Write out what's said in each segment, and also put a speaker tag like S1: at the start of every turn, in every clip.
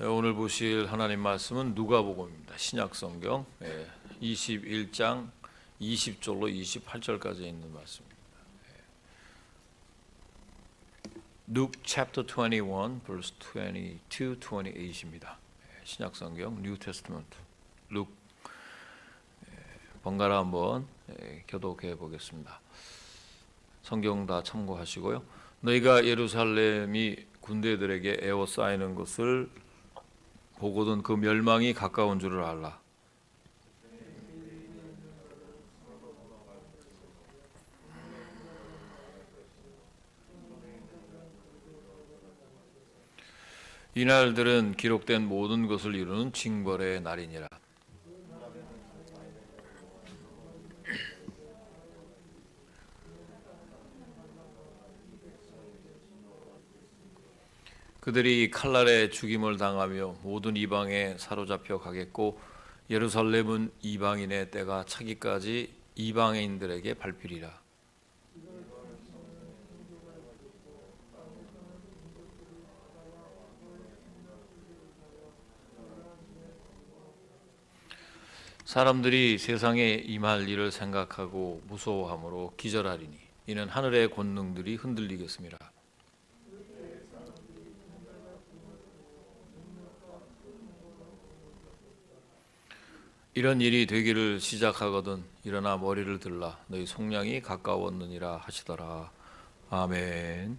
S1: 네, 오늘 보실 하나님 말씀은 누가복음입니다. 신약성경 21장 20절로 28절까지 있는 말씀입니다. Luke chapter 21 verse 22, 28입니다. 신약성경 New Testament Luke 번갈아 한번 교독해 보겠습니다. 성경 다 참고하시고요. 너희가 예루살렘이 군대들에게 에워싸이는 것을 보고든 그 멸망이 가까운 줄을 알라. 이 날들은 기록된 모든 것을 이루는 징벌의 날이니라. 그들이 칼날에 죽임을 당하며 모든 이방에 사로잡혀 가겠고 예루살렘은 이방인의 때가 차기까지 이방인들에게 밟히리라. 사람들이 세상에 임할 일을 생각하고 무서워함으로 기절하리니 이는 하늘의 권능들이 흔들리겠습니다. 이런 일이 되기를 시작하거든 일어나 머리를 들라 너희 속량이 가까웠느니라 하시더라. 아멘.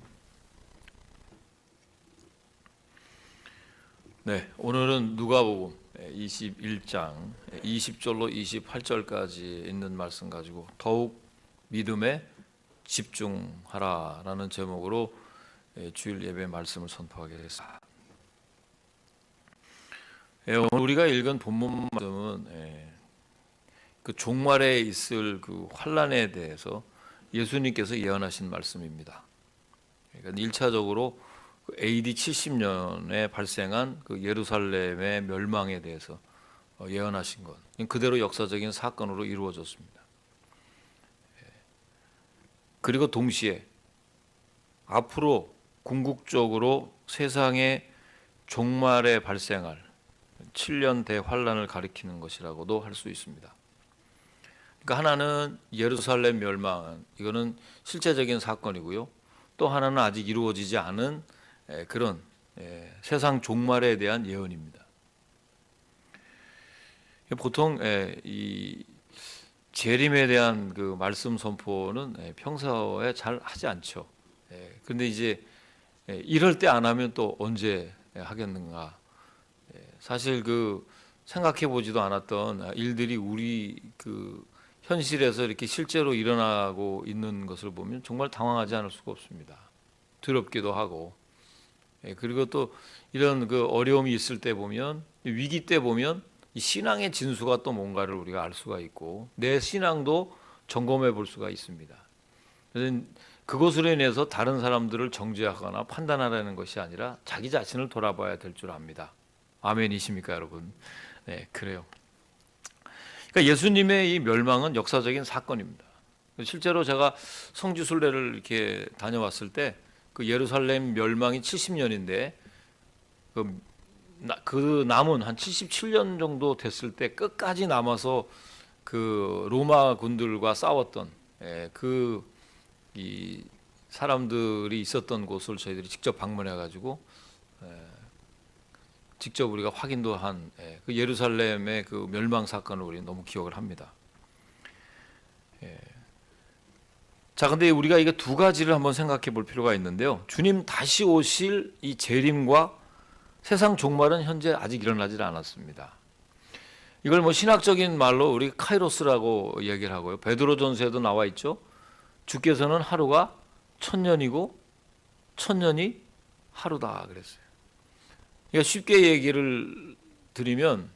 S1: 네, 오늘은 누가복음 21장 20절로 28절까지 있는 말씀 가지고 더욱 믿음에 집중하라라는 제목으로 주일 예배 말씀을 선포하게 됐습니다. 오늘 우리가 읽은 본문 말씀은 그 종말에 있을 그 환난에 대해서 예수님께서 예언하신 말씀입니다. 그러니까 1차적으로 AD 70년에 발생한 그 예루살렘의 멸망에 대해서 예언하신 것, 그대로 역사적인 사건으로 이루어졌습니다. 그리고 동시에 앞으로 궁극적으로 세상의 종말에 발생할 7년 대환란을 가리키는 것이라고도 할 수 있습니다. 그러니까 하나는 예루살렘 멸망, 이거는 실제적인 사건이고요. 또 하나는 아직 이루어지지 않은 그런 세상 종말에 대한 예언입니다. 보통 이 재림에 대한 그 말씀 선포는 평소에 잘 하지 않죠. 그런데 이제 이럴 때 안 하면 또 언제 하겠는가? 사실 그 생각해 보지도 않았던 일들이 우리 그 현실에서 이렇게 실제로 일어나고 있는 것을 보면 정말 당황하지 않을 수가 없습니다. 두렵기도 하고, 그리고 또 이런 그 어려움이 있을 때 보면, 위기 때 보면 이 신앙의 진수가 또 뭔가를 우리가 알 수가 있고 내 신앙도 점검해 볼 수가 있습니다. 그래서 그것으로 인해서 다른 사람들을 정죄하거나 판단하라는 것이 아니라 자기 자신을 돌아봐야 될 줄 압니다. 아멘이십니까, 여러분? 네, 그래요. 그러니까 예수님의 이 멸망은 역사적인 사건입니다. 실제로 제가 성지순례를 이렇게 다녀왔을 때 그 예루살렘 멸망이 70년인데 그 남은 한 77년 정도 됐을 때 끝까지 남아서 그 로마 군들과 싸웠던 이 사람들이 있었던 곳을 저희들이 직접 방문해 가지고 직접 우리가 확인도 한 그 예루살렘의 그 멸망 사건을 우리 너무 기억을 합니다. 자, 근데 우리가 이게 두 가지를 한번 생각해 볼 필요가 있는데요. 주님 다시 오실 이 재림과 세상 종말은 현재 아직 일어나지 않았습니다. 이걸 뭐 신학적인 말로 우리 카이로스라고 얘기를 하고요. 베드로전서에도 나와 있죠. 주께서는 하루가 1000년이고 1000년이 하루다 그랬어요. 그러니까 쉽게 얘기를 드리면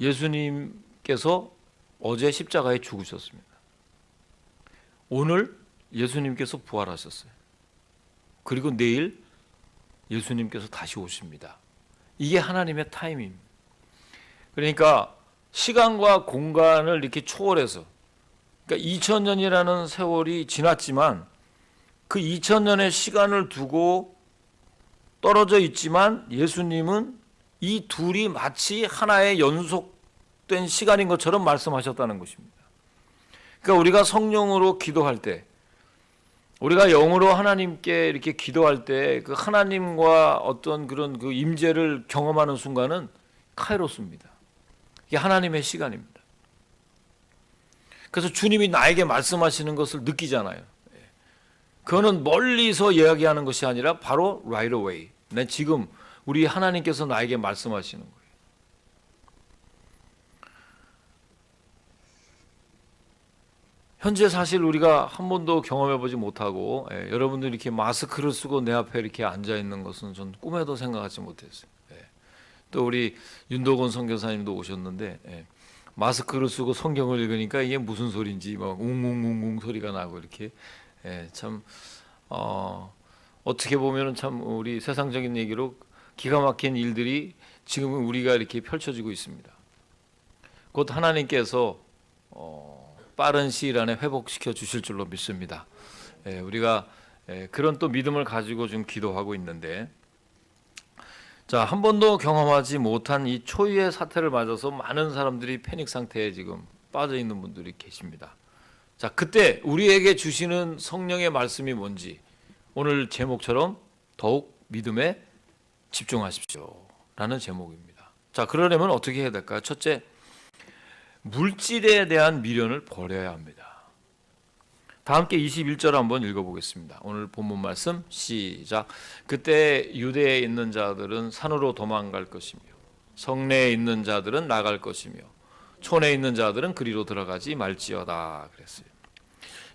S1: 예수님께서 어제 십자가에 죽으셨습니다. 오늘 예수님께서 부활하셨어요. 그리고 내일 예수님께서 다시 오십니다. 이게 하나님의 타이밍입니다. 그러니까 시간과 공간을 이렇게 초월해서, 그러니까 2000년이라는 세월이 지났지만 그 2000년의 시간을 두고 떨어져 있지만 예수님은 이 둘이 마치 하나의 연속된 시간인 것처럼 말씀하셨다는 것입니다. 그러니까 우리가 성령으로 기도할 때, 우리가 영으로 하나님께 이렇게 기도할 때 그 하나님과 어떤 그런 그 임재를 경험하는 순간은 카이로스입니다. 이게 하나님의 시간입니다. 그래서 주님이 나에게 말씀하시는 것을 느끼잖아요. 그거는 멀리서 이야기하는 것이 아니라 바로 right away. 내 지금 우리 하나님께서 나에게 말씀하시는 거예요. 현재 사실 우리가 한 번도 경험해 보지 못하고 여러분들이 이렇게 마스크를 쓰고 내 앞에 이렇게 앉아 있는 것은 전 꿈에도 생각하지 못했어요. 또 우리 윤도건 선교사님도 오셨는데 마스크를 쓰고 성경을 읽으니까 이게 무슨 소리인지 막 웅웅웅웅 소리가 나고 이렇게 참 어떻게 보면은 참 우리 세상적인 얘기로 기가 막힌 일들이 지금 우리가 이렇게 펼쳐지고 있습니다. 곧 하나님께서 빠른 시일 안에 회복시켜 주실 줄로 믿습니다. 우리가 그런 또 믿음을 가지고 좀 기도하고 있는데, 자, 한 번도 경험하지 못한 이 초유의 사태를 맞아서 많은 사람들이 패닉 상태에 지금 빠져 있는 분들이 계십니다. 자, 그때 우리에게 주시는 성령의 말씀이 뭔지 오늘 제목처럼 더욱 믿음에 집중하십시오 라는 제목입니다. 자, 그러려면 어떻게 해야 될까요? 첫째, 물질에 대한 미련을 버려야 합니다. 다 함께 21절 한번 읽어보겠습니다. 오늘 본문 말씀 시작. 그때 유대에 있는 자들은 산으로 도망갈 것이며 성내에 있는 자들은 나갈 것이며 촌에 있는 자들은 그리로 들어가지 말지어다 그랬어요.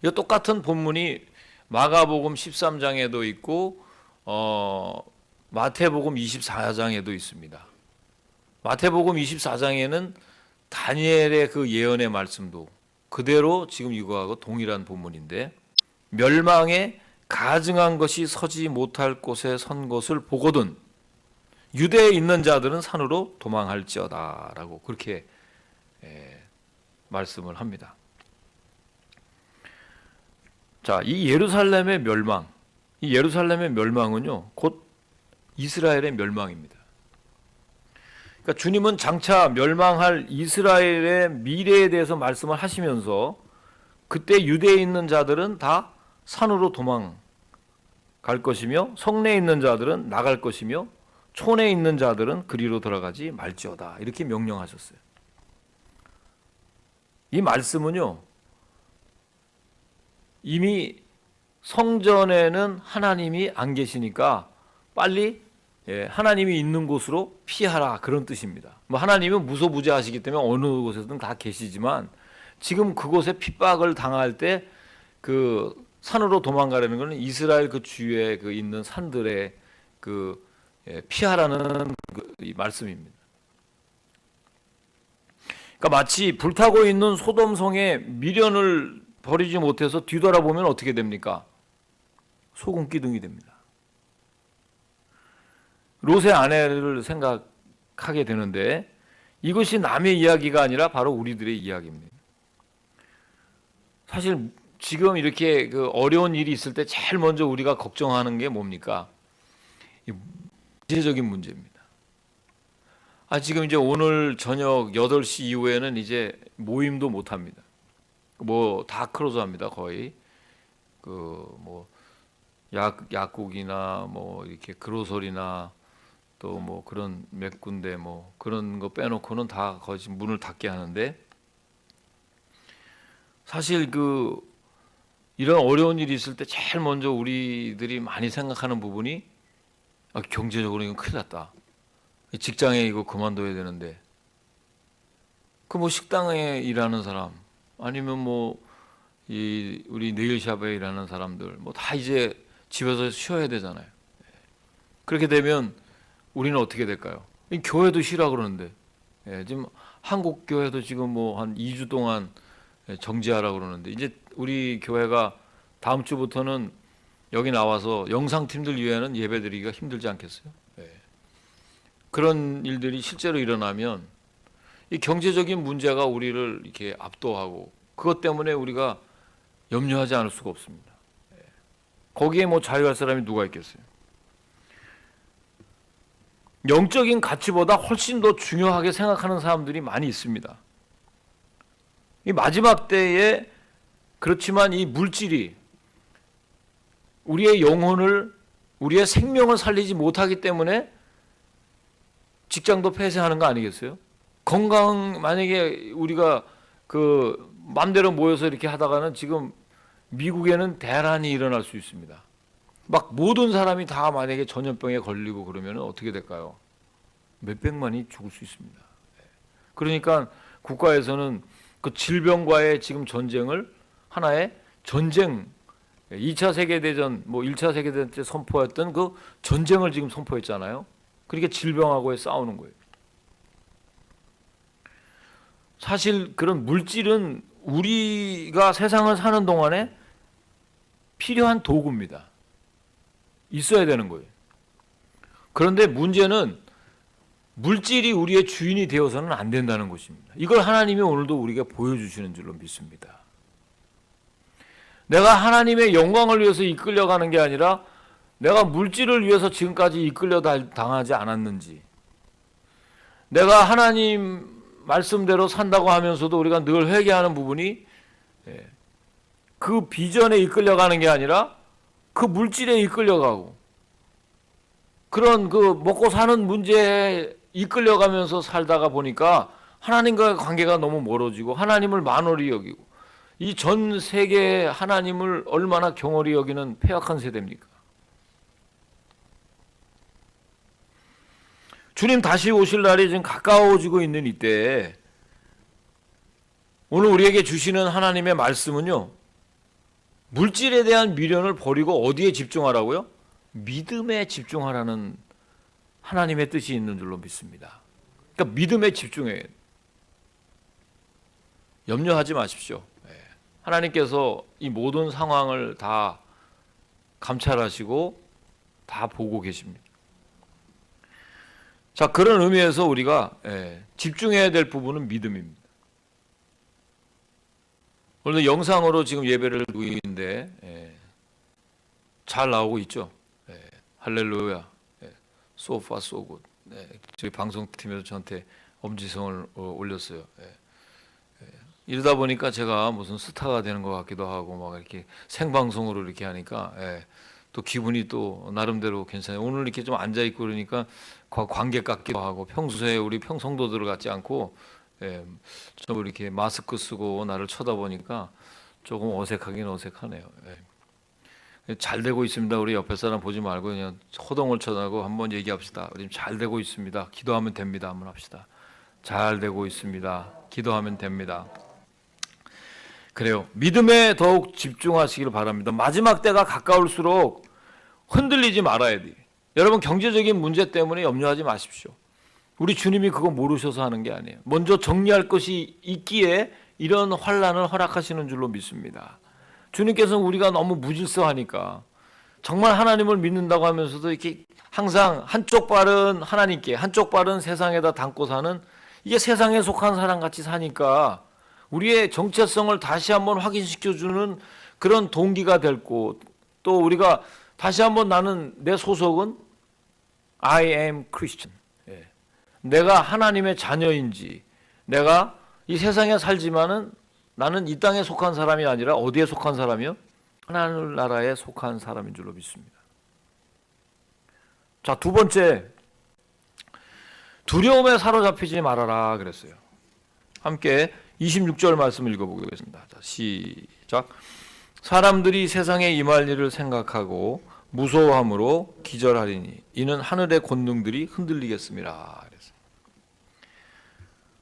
S1: 이 똑같은 본문이 마가복음 13장에도 있고 마태복음 24장에도 있습니다. 마태복음 24장에는 다니엘의 그 예언의 말씀도 그대로 지금 이거하고 동일한 본문인데, 멸망에 가증한 것이 서지 못할 곳에 선 것을 보거든 유대에 있는 자들은 산으로 도망할지어다 라고 그렇게 말씀을 합니다. 자, 이 예루살렘의 멸망, 이 예루살렘의 멸망은요 곧 이스라엘의 멸망입니다. 그러니까 주님은 장차 멸망할 이스라엘의 미래에 대해서 말씀을 하시면서 그때 유대에 있는 자들은 다 산으로 도망갈 것이며 성내에 있는 자들은 나갈 것이며 촌에 있는 자들은 그리로 들어가지 말지어다 이렇게 명령하셨어요. 이 말씀은요 이미 성전에는 하나님이 안 계시니까 빨리 하나님이 있는 곳으로 피하라 그런 뜻입니다. 뭐 하나님은 무소부재하시기 때문에 어느 곳에든 다 계시지만 지금 그곳에 핍박을 당할 때 그 산으로 도망가려는 것은 이스라엘 그 주위에 그 있는 산들에 그 피하라는 이 말씀입니다. 그러니까 마치 불타고 있는 소돔성에 미련을 버리지 못해서 뒤돌아보면 어떻게 됩니까? 소금 기둥이 됩니다. 롯의 아내를 생각하게 되는데 이것이 남의 이야기가 아니라 바로 우리들의 이야기입니다. 사실 지금 이렇게 그 어려운 일이 있을 때 제일 먼저 우리가 걱정하는 게 뭡니까? 경제적인 문제입니다. 지금 이제 오늘 저녁 8시 이후에는 이제 모임도 못 합니다. 뭐 다 클로즈합니다. 거의 뭐 약국이나 뭐 이렇게 그로서리나 또 뭐 그런 몇 군데 뭐 그런 거 빼놓고는 다 거의 문을 닫게 하는데, 사실 이런 어려운 일이 있을 때 제일 먼저 우리들이 많이 생각하는 부분이 경제적으로 이건 큰일 났다. 직장에 이거 그만둬야 되는데, 뭐 식당에 일하는 사람 아니면 뭐 우리 네일샵에 일하는 사람들 뭐 다 이제 집에서 쉬어야 되잖아요. 그렇게 되면 우리는 어떻게 될까요? 교회도 쉬라 그러는데 지금 한국 교회도 지금 뭐 한 2주 동안 정지하라 그러는데, 이제 우리 교회가 다음 주부터는 여기 나와서 영상팀들 위에는 예배드리기가 힘들지 않겠어요? 그런 일들이 실제로 일어나면 이 경제적인 문제가 우리를 이렇게 압도하고 그것 때문에 우리가 염려하지 않을 수가 없습니다. 거기에 뭐 자유할 사람이 누가 있겠어요? 영적인 가치보다 훨씬 더 중요하게 생각하는 사람들이 많이 있습니다. 이 마지막 때에 그렇지만 이 물질이 우리의 영혼을, 우리의 생명을 살리지 못하기 때문에 직장도 폐쇄하는 거 아니겠어요? 건강, 만약에 우리가 그 맘대로 모여서 이렇게 하다가는 지금 미국에는 대란이 일어날 수 있습니다. 막 모든 사람이 다 만약에 전염병에 걸리고 그러면 어떻게 될까요? 몇백만이 죽을 수 있습니다. 그러니까 국가에서는 그 질병과의 지금 전쟁을 하나의 전쟁, 2차 세계대전, 뭐 1차 세계대전 때 선포했던 그 전쟁을 지금 선포했잖아요. 그러니까 질병하고의 싸우는 거예요. 사실 그런 물질은 우리가 세상을 사는 동안에 필요한 도구입니다. 있어야 되는 거예요. 그런데 문제는 물질이 우리의 주인이 되어서는 안 된다는 것입니다. 이걸 하나님이 오늘도 우리가 보여주시는 줄로 믿습니다. 내가 하나님의 영광을 위해서 이끌려가는 게 아니라 내가 물질을 위해서 지금까지 이끌려 당하지 않았는지, 내가 하나님 말씀대로 산다고 하면서도 우리가 늘 회개하는 부분이 그 비전에 이끌려가는 게 아니라 그 물질에 이끌려가고 그런 그 먹고 사는 문제에 이끌려가면서 살다가 보니까 하나님과의 관계가 너무 멀어지고 하나님을 만홀히 여기고, 이 전 세계 하나님을 얼마나 경홀히 여기는 폐악한 세대입니까? 주님 다시 오실 날이 지금 가까워지고 있는 이때에 오늘 우리에게 주시는 하나님의 말씀은요, 물질에 대한 미련을 버리고 어디에 집중하라고요? 믿음에 집중하라는 하나님의 뜻이 있는 줄로 믿습니다. 그러니까 믿음에 집중해요. 염려하지 마십시오. 하나님께서 이 모든 상황을 다 감찰하시고 다 보고 계십니다. 자, 그런 의미에서 우리가 집중해야 될 부분은 믿음입니다. 오늘 영상으로 지금 예배를 드리고 있는데 잘 나오고 있죠. 할렐루야, so far so good. 저희 방송팀에서 저한테 엄지성을 올렸어요. 이러다 보니까 제가 무슨 스타가 되는 것 같기도 하고 막 이렇게 생방송으로 이렇게 하니까 또 기분이 또 나름대로 괜찮아요. 오늘 이렇게 좀 앉아 있고 그러니까 관객 같기도 하고, 평소에 우리 평성도들 같지 않고 좀 이렇게 마스크 쓰고 나를 쳐다보니까 조금 어색하긴 어색하네요. 잘 되고 있습니다. 우리 옆에 사람 보지 말고 그냥 호동을 쳐다보고 한번 얘기합시다. 지금 잘 되고 있습니다. 기도하면 됩니다. 한번 합시다. 잘 되고 있습니다. 기도하면 됩니다. 그래요. 믿음에 더욱 집중하시기를 바랍니다. 마지막 때가 가까울수록 흔들리지 말아야 돼요. 여러분, 경제적인 문제 때문에 염려하지 마십시오. 우리 주님이 그거 모르셔서 하는 게 아니에요. 먼저 정리할 것이 있기에 이런 환난을 허락하시는 줄로 믿습니다. 주님께서는 우리가 너무 무질서하니까, 정말 하나님을 믿는다고 하면서도 이렇게 항상 한쪽 발은 하나님께 한쪽 발은 세상에다 담고 사는, 이게 세상에 속한 사람같이 사니까 우리의 정체성을 다시 한번 확인시켜주는 그런 동기가 됐고, 또 우리가 다시 한번 나는 내 소속은 I am Christian, 내가 하나님의 자녀인지, 내가 이 세상에 살지만은 나는 이 땅에 속한 사람이 아니라 어디에 속한 사람이요? 하나님 나라에 속한 사람인 줄로 믿습니다. 자, 두 번째, 두려움에 사로잡히지 말아라 그랬어요. 함께 26절 말씀 읽어보겠습니다. 자, 시작. 사람들이 세상에 임할 일을 생각하고 무서워함으로 기절하리니 이는 하늘의 권능들이 흔들리겠습니다. 그랬어요.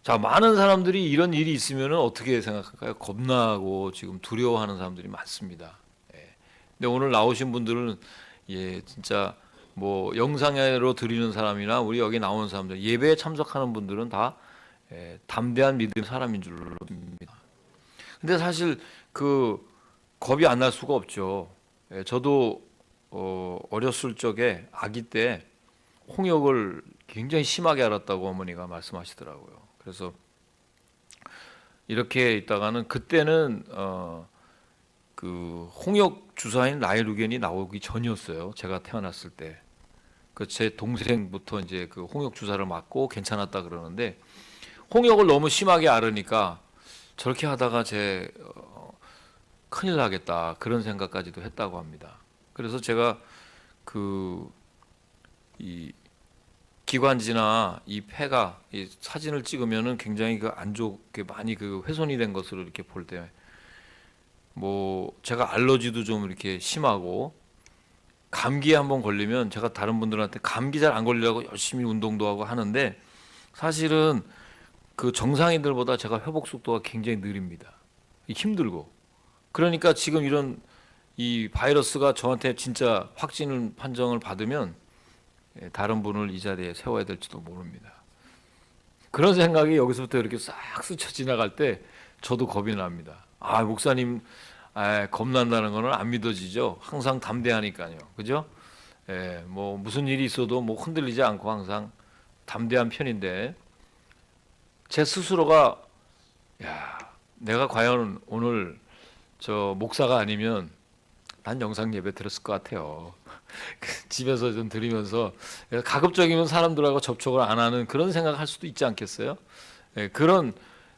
S1: 자, 많은 사람들이 이런 일이 있으면 어떻게 생각할까요? 겁나고 지금 두려워하는 사람들이 많습니다. 근데 오늘 나오신 분들은 진짜 뭐 영상으로 드리는 사람이나 우리 여기 나오는 사람들, 예배에 참석하는 분들은 다 담대한 믿음 사람인 줄로 믿습니다. 근데 사실 그 겁이 안 날 수가 없죠. 저도 어렸을 적에 아기 때 홍역을 굉장히 심하게 앓았다고 어머니가 말씀하시더라고요. 그래서 이렇게 있다가는 그때는 그 홍역 주사인 라이루겐이 나오기 전이었어요. 제가 태어났을 때. 그 제 동생부터 이제 그 홍역 주사를 맞고 괜찮았다 그러는데 홍역을 너무 심하게 앓으니까 저렇게 하다가 큰일 나겠다 그런 생각까지도 했다고 합니다. 그래서 제가 그 이 기관지나 이 폐가 이 사진을 찍으면은 굉장히 그 안 좋게 많이 그 훼손이 된 것으로 이렇게 볼 때 뭐 제가 알러지도 좀 이렇게 심하고 감기에 한번 걸리면 제가 다른 분들한테 감기 잘 안 걸리려고 열심히 운동도 하고 하는데 사실은 그 정상인들보다 제가 회복 속도가 굉장히 느립니다. 힘들고 그러니까 지금 이런 이 바이러스가 저한테 진짜 확진 판정을 받으면 다른 분을 이 자리에 세워야 될지도 모릅니다. 그런 생각이 여기서부터 이렇게 싹 스쳐 지나갈 때 저도 겁이 납니다. 아, 목사님 겁난다는 거는 안 믿어지죠. 항상 담대하니까요. 그죠? 뭐 무슨 일이 있어도 뭐 흔들리지 않고 항상 담대한 편인데 제 스스로가 야, 내가 과연 오늘 저 목사가 아니면 난 영상 예배 들었을 것 같아요. 집에서 좀 들으면서 가급적이면 사람들하고 접촉을 안 하는 그런 생각을 할 수도 있지 않겠어요? 그런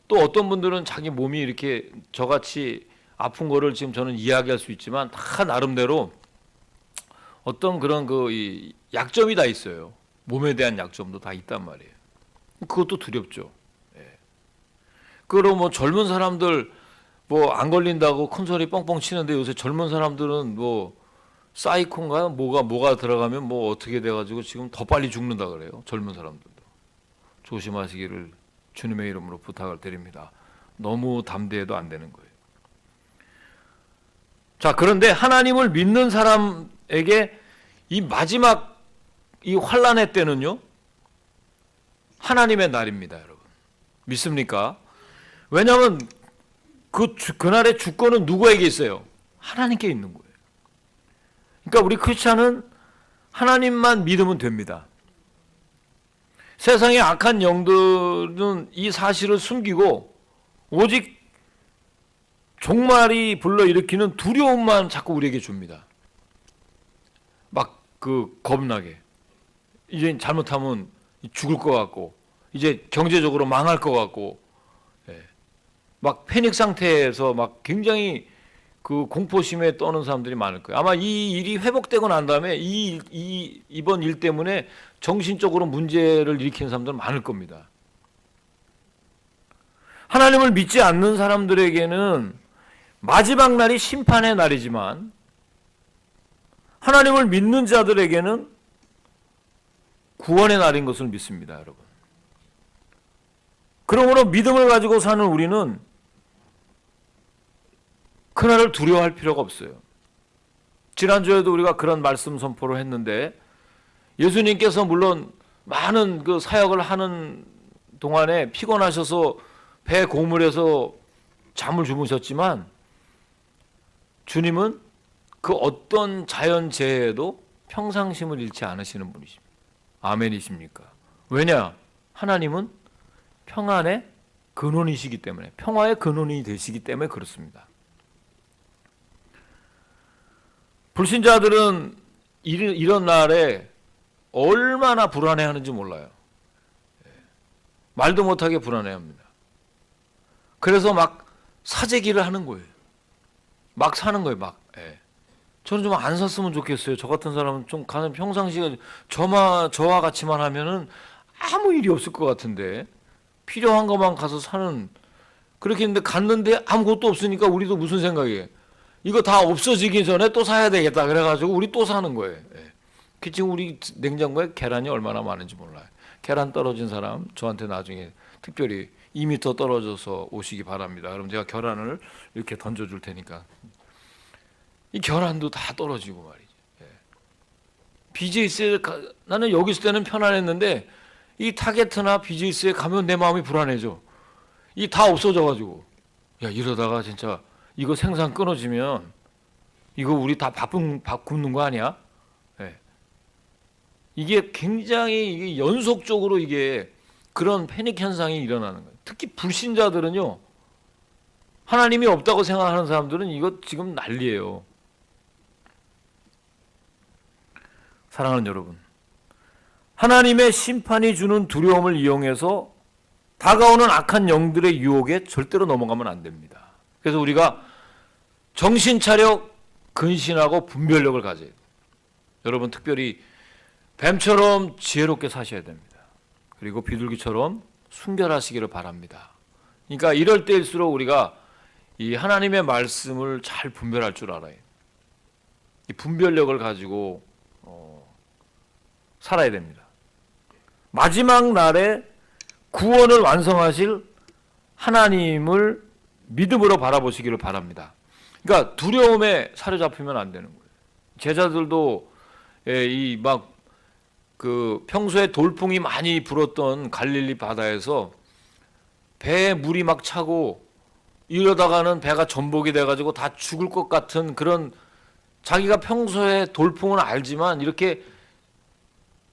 S1: 또 어떤 분들은 자기 몸이 이렇게 저같이 아픈 거를 지금 저는 이야기할 수 있지만 다 나름대로 어떤 그런 이 약점이 다 있어요. 몸에 대한 약점도 다 있단 말이에요. 그것도 두렵죠. 그리고 뭐 젊은 사람들 뭐 안 걸린다고 큰 소리 뻥뻥 치는데 요새 젊은 사람들은 뭐 사이콘가 뭐가 들어가면 뭐 어떻게 돼가지고 지금 더 빨리 죽는다 그래요. 젊은 사람들도 조심하시기를 주님의 이름으로 부탁을 드립니다. 너무 담대해도 안 되는 거예요. 자, 그런데 하나님을 믿는 사람에게 이 마지막 이 환란의 때는요 하나님의 날입니다, 여러분. 믿습니까? 왜냐하면 그날의 주권은 누구에게 있어요? 하나님께 있는 거예요. 그러니까 우리 크리스찬은 하나님만 믿으면 됩니다. 세상의 악한 영들은 이 사실을 숨기고 오직 종말이 불러일으키는 두려움만 자꾸 우리에게 줍니다. 막 겁나게. 이제 잘못하면 죽을 것 같고 이제 경제적으로 망할 것 같고 막 패닉 상태에서 막 굉장히 그 공포심에 떠는 사람들이 많을 거예요. 아마 이 일이 회복되고 난 다음에 이번 일 때문에 정신적으로 문제를 일으키는 사람들은 많을 겁니다. 하나님을 믿지 않는 사람들에게는 마지막 날이 심판의 날이지만 하나님을 믿는 자들에게는 구원의 날인 것을 믿습니다, 여러분. 그러므로 믿음을 가지고 사는 우리는 그날을 두려워할 필요가 없어요. 지난주에도 우리가 그런 말씀 선포를 했는데 예수님께서 물론 많은 그 사역을 하는 동안에 피곤하셔서 배 고물에서 잠을 주무셨지만 주님은 그 어떤 자연재해에도 평상심을 잃지 않으시는 분이십니다. 아멘이십니까? 왜냐? 하나님은 평안의 근원이시기 때문에, 평화의 근원이 되시기 때문에 그렇습니다. 불신자들은 이런 날에 얼마나 불안해하는지 몰라요. 말도 못하게 불안해합니다. 그래서 막 사재기를 하는 거예요. 막 사는 거예요. 막. 저는 좀 안 샀으면 좋겠어요. 저 같은 사람은 좀 가는 평상시에 저와 같이만 하면은 아무 일이 없을 것 같은데 필요한 것만 가서 사는 그렇게 했는데 갔는데 아무것도 없으니까 우리도 무슨 생각이에요? 이거 다 없어지기 전에 또 사야 되겠다 그래가지고 우리 또 사는 거예요. 지금 우리 냉장고에 계란이 얼마나 많은지 몰라요. 계란 떨어진 사람 저한테 나중에 특별히 2m 떨어져서 오시기 바랍니다. 그럼 제가 계란을 이렇게 던져줄 테니까 이 계란도 다 떨어지고 말이죠. BJ스에 나는 여기 있을 때는 편안했는데 이 타겟나 BJ스에 가면 내 마음이 불안해져. 이 다 없어져가지고 야 이러다가 진짜 이거 생산 끊어지면 이거 우리 다 밥 굶는 거 아니야? 이게 굉장히 이게 연속적으로 이게 그런 패닉 현상이 일어나는 거예요. 특히 불신자들은요. 하나님이 없다고 생각하는 사람들은 이거 지금 난리예요. 사랑하는 여러분, 하나님의 심판이 주는 두려움을 이용해서 다가오는 악한 영들의 유혹에 절대로 넘어가면 안 됩니다. 그래서 우리가 정신 차려 근신하고 분별력을 가져야 돼요. 여러분 특별히 뱀처럼 지혜롭게 사셔야 됩니다. 그리고 비둘기처럼 순결하시기를 바랍니다. 그러니까 이럴 때일수록 우리가 이 하나님의 말씀을 잘 분별할 줄 알아요. 이 분별력을 가지고 살아야 됩니다. 마지막 날에 구원을 완성하실 하나님을 믿음으로 바라보시기를 바랍니다. 그러니까 두려움에 사로잡히면 안 되는 거예요. 제자들도 이 막 그 평소에 돌풍이 많이 불었던 갈릴리 바다에서 배에 물이 막 차고 이러다가는 배가 전복이 돼가지고 다 죽을 것 같은 그런, 자기가 평소에 돌풍은 알지만 이렇게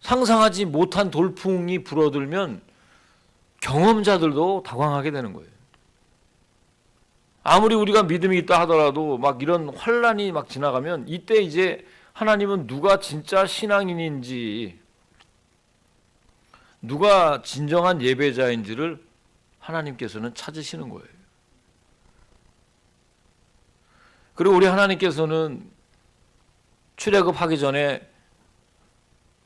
S1: 상상하지 못한 돌풍이 불어들면 경험자들도 당황하게 되는 거예요. 아무리 우리가 믿음이 있다 하더라도 막 이런 환란이 막 지나가면 이때 이제 하나님은 누가 진짜 신앙인인지, 누가 진정한 예배자인지를 하나님께서는 찾으시는 거예요. 그리고 우리 하나님께서는 출애굽하기 전에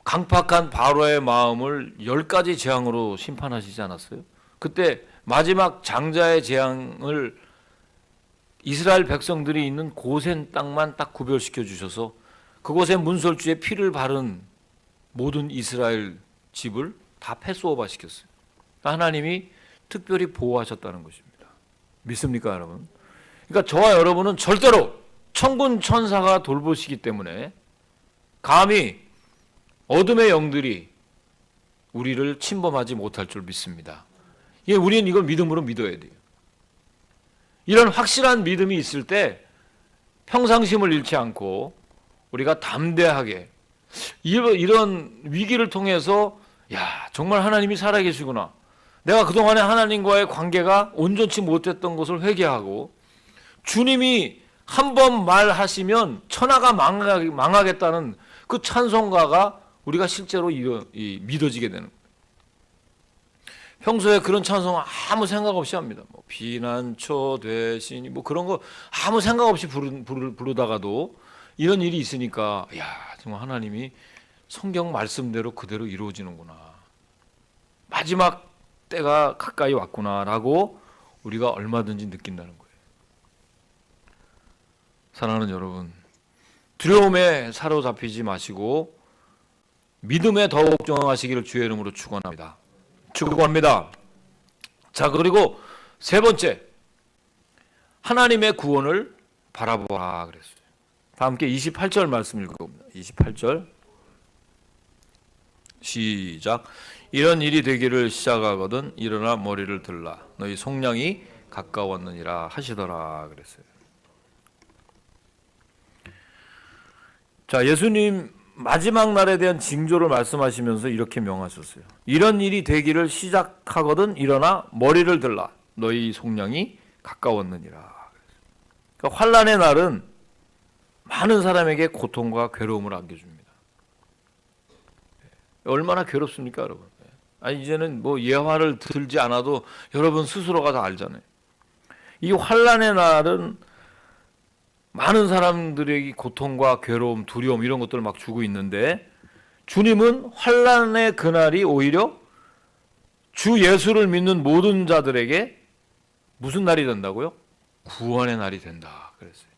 S1: 강팍한 바로의 마음을 10가지 재앙으로 심판하시지 않았어요? 그때 마지막 장자의 재앙을 이스라엘 백성들이 있는 고센 땅만 딱 구별시켜 주셔서 그곳에 문설주에 피를 바른 모든 이스라엘 집을 다 패스오버 시켰어요. 하나님이 특별히 보호하셨다는 것입니다. 믿습니까, 여러분? 그러니까 저와 여러분은 절대로 천군 천사가 돌보시기 때문에 감히 어둠의 영들이 우리를 침범하지 못할 줄 믿습니다. 우리는 이걸 믿음으로 믿어야 돼요. 이런 확실한 믿음이 있을 때 평상심을 잃지 않고 우리가 담대하게 이런 위기를 통해서 정말 하나님이 살아계시구나, 내가 그동안에 하나님과의 관계가 온전치 못했던 것을 회개하고 주님이 한 번 말하시면 천하가 망하겠다는 그 찬송가가 우리가 실제로 믿어지게 되는 거예요. 평소에 그런 찬송 아무 생각 없이 합니다. 뭐 비난초 되시니 뭐 그런 거 아무 생각 없이 부르다가도 이런 일이 있으니까 정말 하나님이 성경 말씀대로 그대로 이루어지는구나, 마지막 때가 가까이 왔구나라고 우리가 얼마든지 느낀다는 거예요. 사랑하는 여러분, 두려움에 사로잡히지 마시고 믿음에 더욱 정하시기를 주의 이름으로 축원합니다. 자, 그리고 세 번째, 하나님의 구원을 바라보라 그랬어요. 다 함께 28절 말씀 읽어봅니다. 28절 시작. 이런 일이 되기를 시작하거든 일어나 머리를 들라, 너희 속량이 가까웠느니라 하시더라 그랬어요. 자, 예수님 마지막 날에 대한 징조를 말씀하시면서 이렇게 명하셨어요. 이런 일이 되기를 시작하거든 일어나 머리를 들라, 너희 속량이 가까웠느니라. 그러니까 환난의 날은 많은 사람에게 고통과 괴로움을 안겨줍니다. 얼마나 괴롭습니까, 여러분? 이제는 뭐 예화를 들지 않아도 여러분 스스로가 다 알잖아요. 이 환난의 날은 많은 사람들에게 고통과 괴로움, 두려움 이런 것들을 막 주고 있는데, 주님은 환난의 그날이 오히려 주 예수를 믿는 모든 자들에게 무슨 날이 된다고요? 구원의 날이 된다 그랬어요.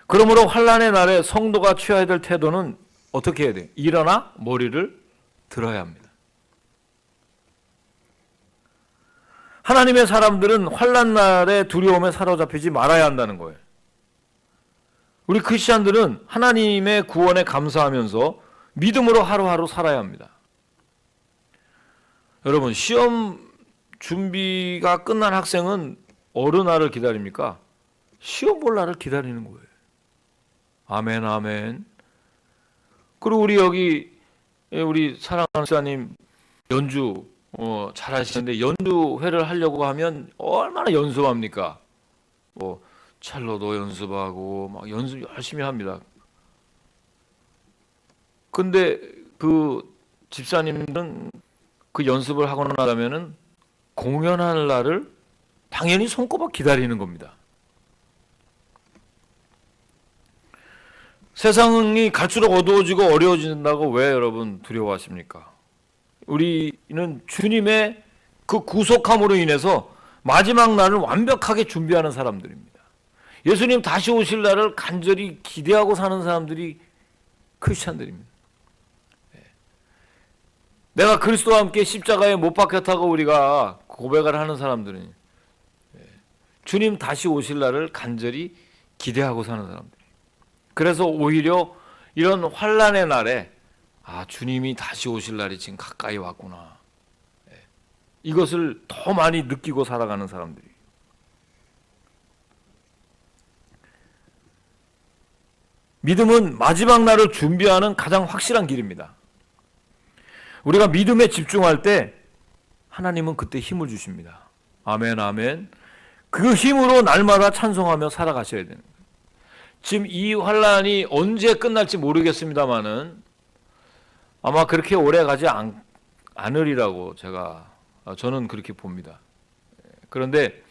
S1: 그러므로 환난의 날에 성도가 취해야 될 태도는 어떻게 해야 돼요? 일어나 머리를 들어야 합니다. 하나님의 사람들은 환난 날의 두려움에 사로잡히지 말아야 한다는 거예요. 우리 크리스천들은 하나님의 구원에 감사하면서 믿음으로 하루하루 살아야 합니다. 여러분, 시험 준비가 끝난 학생은 어느 날을 기다립니까? 시험 볼 날을 기다리는 거예요. 아멘, 아멘. 그리고 우리 사랑하는 목사님 연주 잘 하시는데, 연주회를 하려고 하면 얼마나 연습합니까? 뭐 첼로도 연습하고 막 연습 열심히 합니다. 근데 그 집사님들은 그 연습을 하고 나가면은 공연할 날을 당연히 손꼽아 기다리는 겁니다. 세상이 갈수록 어두워지고 어려워진다고 왜 여러분 두려워하십니까? 우리는 주님의 그 구속함으로 인해서 마지막 날을 완벽하게 준비하는 사람들입니다. 예수님 다시 오실 날을 간절히 기대하고 사는 사람들이 크리스찬들입니다. 내가 그리스도와 함께 십자가에 못 박혔다고 우리가 고백을 하는 사람들은 주님 다시 오실 날을 간절히 기대하고 사는 사람들. 그래서 오히려 이런 환난의 날에 주님이 다시 오실 날이 지금 가까이 왔구나. 이것을 더 많이 느끼고 살아가는 사람들이. 믿음은 마지막 날을 준비하는 가장 확실한 길입니다. 우리가 믿음에 집중할 때 하나님은 그때 힘을 주십니다. 아멘, 아멘. 그 힘으로 날마다 찬송하며 살아가셔야 되는 거예요. 지금 이 환란이 언제 끝날지 모르겠습니다만은 아마 그렇게 오래 가지 않으리라고 저는 그렇게 봅니다. 그런데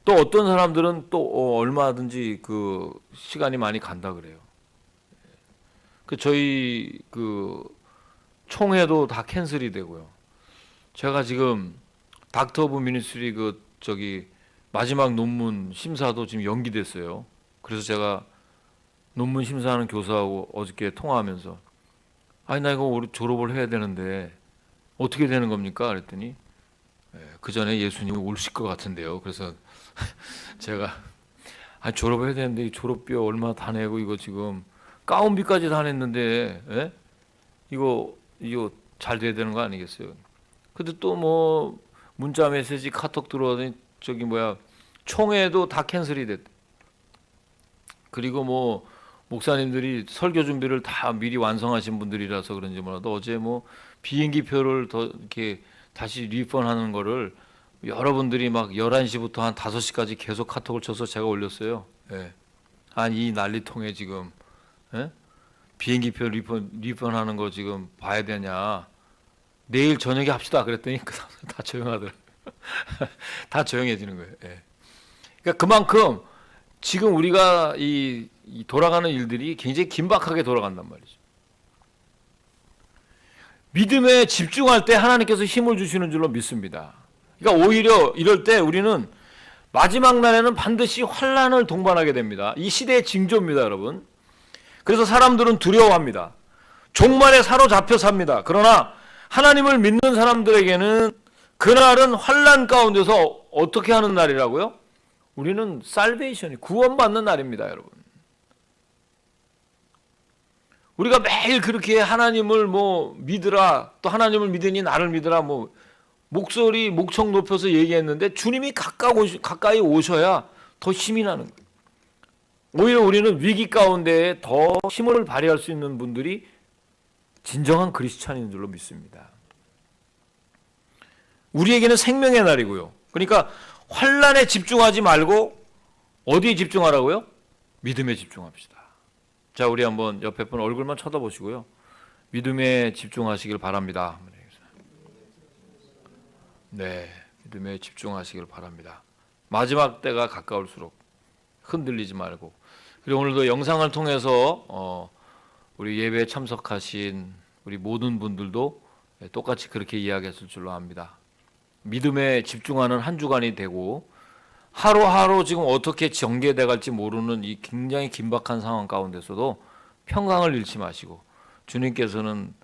S1: 또 어떤 사람들은 또 얼마든지 그 시간이 많이 간다 그래요. 저희 총회도 다 캔슬이 되고요. 제가 지금 닥터 오브 미니스트리 마지막 논문 심사도 지금 연기됐어요. 그래서 제가 논문 심사하는 교수하고 어저께 통화하면서 나 이거 졸업을 해야 되는데 어떻게 되는 겁니까? 그랬더니 그 전에 예수님이 오실 것 같은데요. 그래서 제가 졸업해야 되는데 졸업비 얼마 다 내고 이거 지금 가운비까지 다 냈는데 이거 잘 돼야 되는 거 아니겠어요? 근데 또 뭐 문자 메시지 카톡 들어오더니 총회도 다 캔슬이 됐대. 그리고 뭐 목사님들이 설교 준비를 다 미리 완성하신 분들이라서 그런지 몰라도 어제 뭐 비행기 표를 더 이렇게 다시 리펀하는 거를 여러분들이 막 11시부터 한 5시까지 계속 카톡을 쳐서 제가 올렸어요. 이 난리통에 지금 비행기표 리펀하는 거 지금 봐야 되냐. 내일 저녁에 합시다. 그랬더니 그 사람 다 조용하더라고요. 다 조용해지는 거예요. 그러니까 그만큼 지금 우리가 이 돌아가는 일들이 굉장히 긴박하게 돌아간단 말이죠. 믿음에 집중할 때 하나님께서 힘을 주시는 줄로 믿습니다. 그러니까 오히려 이럴 때 우리는 마지막 날에는 반드시 환난을 동반하게 됩니다. 이 시대의 징조입니다, 여러분. 그래서 사람들은 두려워합니다. 종말에 사로잡혀 삽니다. 그러나 하나님을 믿는 사람들에게는 그날은 환난 가운데서 어떻게 하는 날이라고요? 우리는 살베이션이 구원받는 날입니다, 여러분. 우리가 매일 그렇게 하나님을 믿으라, 또 하나님을 믿으니 나를 믿으라, 목청 높여서 얘기했는데 주님이 가까이 오셔야 더 힘이 나는 거예요. 오히려 우리는 위기 가운데 더 힘을 발휘할 수 있는 분들이 진정한 그리스찬인 줄로 믿습니다. 우리에게는 생명의 날이고요. 그러니까 환난에 집중하지 말고 어디에 집중하라고요? 믿음에 집중합시다. 자, 우리 한번 옆에 분 얼굴만 쳐다보시고요. 믿음에 집중하시길 바랍니다. 네, 믿음에 집중하시길 바랍니다. 마지막 때가 가까울수록 흔들리지 말고. 그리고 오늘도 영상을 통해서 우리 예배에 참석하신 우리 모든 분들도 똑같이 그렇게 이야기했을 줄로 압니다. 믿음에 집중하는 한 주간이 되고 하루하루 지금 어떻게 전개돼 갈지 모르는 이 굉장히 긴박한 상황 가운데서도 평강을 잃지 마시고 주님께서는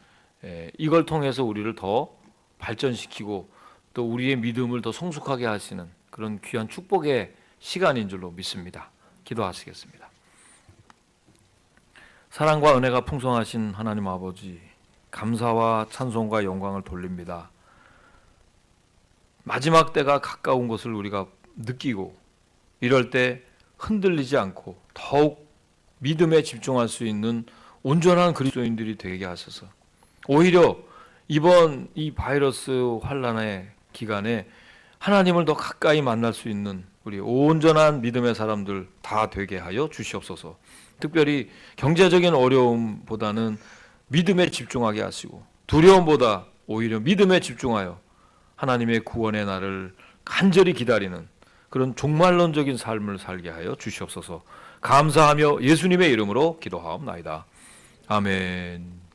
S1: 이걸 통해서 우리를 더 발전시키고 또 우리의 믿음을 더 성숙하게 하시는 그런 귀한 축복의 시간인 줄로 믿습니다. 기도하시겠습니다. 사랑과 은혜가 풍성하신 하나님 아버지, 감사와 찬송과 영광을 돌립니다. 마지막 때가 가까운 것을 우리가 느끼고 이럴 때 흔들리지 않고 더욱 믿음에 집중할 수 있는 온전한 그리스도인들이 되게 하셔서 오히려 이번 이 바이러스 환란의 기간에 하나님을 더 가까이 만날 수 있는 우리 온전한 믿음의 사람들 다 되게 하여 주시옵소서. 특별히 경제적인 어려움보다는 믿음에 집중하게 하시고 두려움보다 오히려 믿음에 집중하여 하나님의 구원의 날을 간절히 기다리는 그런 종말론적인 삶을 살게 하여 주시옵소서. 감사하며 예수님의 이름으로 기도하옵나이다. 아멘.